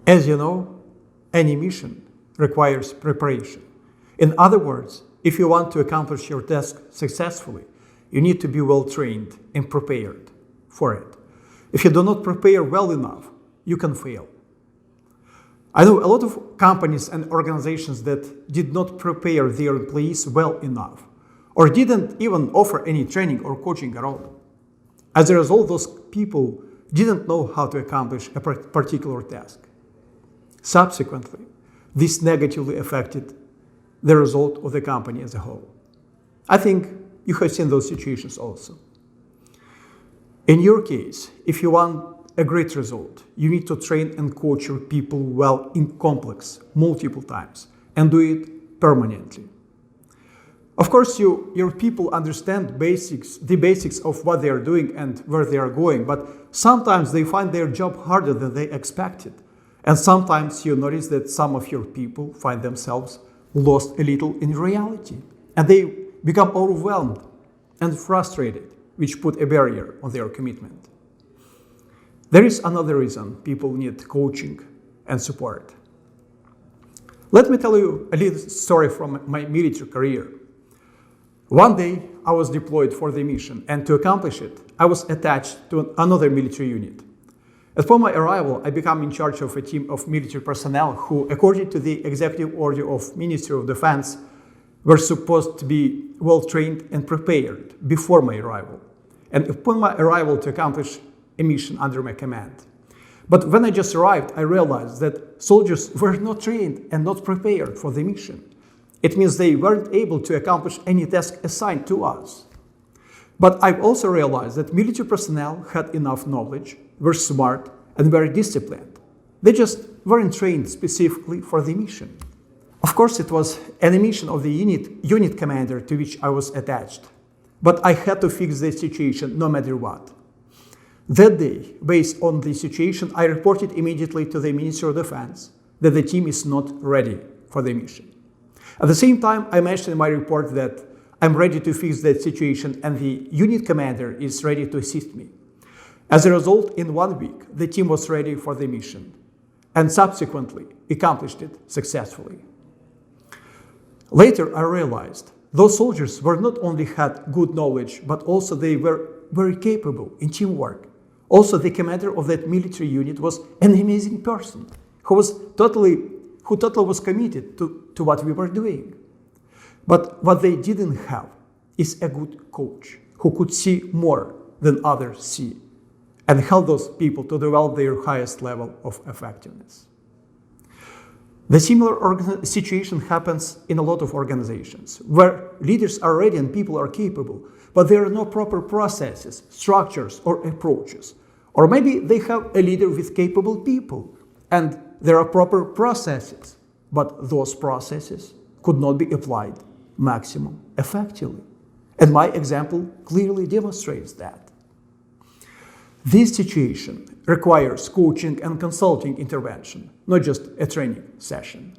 As you know, any mission requires preparation. In other words, if you want to accomplish your task successfully, you need to be well trained and prepared for it. If you do not prepare well enough, you can fail. I know a lot of companies and organizations that did not prepare their employees well enough, or didn't even offer any training or coaching at all. As a result, those people didn't know how to accomplish a particular task. Subsequently, this negatively affected the result of the company as a whole. I think you have seen those situations also. In your case, if you want a great result, you need to train and coach your people well in complex, multiple times, and do it permanently. Of course, your people understand the basics of what they are doing and where they are going, but sometimes they find their job harder than they expected. And sometimes you notice that some of your people find themselves lost a little in reality, and they become overwhelmed and frustrated, which put a barrier on their commitment. There is another reason people need coaching and support. Let me tell you a little story from my military career. One day, I was deployed for the mission, and to accomplish it, I was attached to another military unit. Upon my arrival, I became in charge of a team of military personnel who, according to the executive order of Ministry of Defense, were supposed to be well-trained and prepared before my arrival, and upon my arrival to accomplish a mission under my command. But when I just arrived, I realized that soldiers were not trained and not prepared for the mission. It means they weren't able to accomplish any task assigned to us. But I've also realized that military personnel had enough knowledge, were smart, and were disciplined. They just weren't trained specifically for the mission. Of course, it was an mission of the unit commander to which I was attached. But I had to fix the situation no matter what. That day, based on the situation, I reported immediately to the Ministry of Defense that the team is not ready for the mission. At the same time, I mentioned in my report that I'm ready to fix that situation and the unit commander is ready to assist me. As a result, in 1 week, the team was ready for the mission and subsequently accomplished it successfully. Later, I realized those soldiers were not only had good knowledge, but also they were very capable in teamwork. Also, the commander of that military unit was an amazing person who totally was committed to what we were doing. But what they didn't have is a good coach who could see more than others see and help those people to develop their highest level of effectiveness. The similar situation happens in a lot of organizations where leaders are ready and people are capable, but there are no proper processes, structures, or approaches. Or maybe they have a leader with capable people and there are proper processes, but those processes could not be applied maximum effectively. And my example clearly demonstrates that. This situation requires coaching and consulting intervention, not just a training session.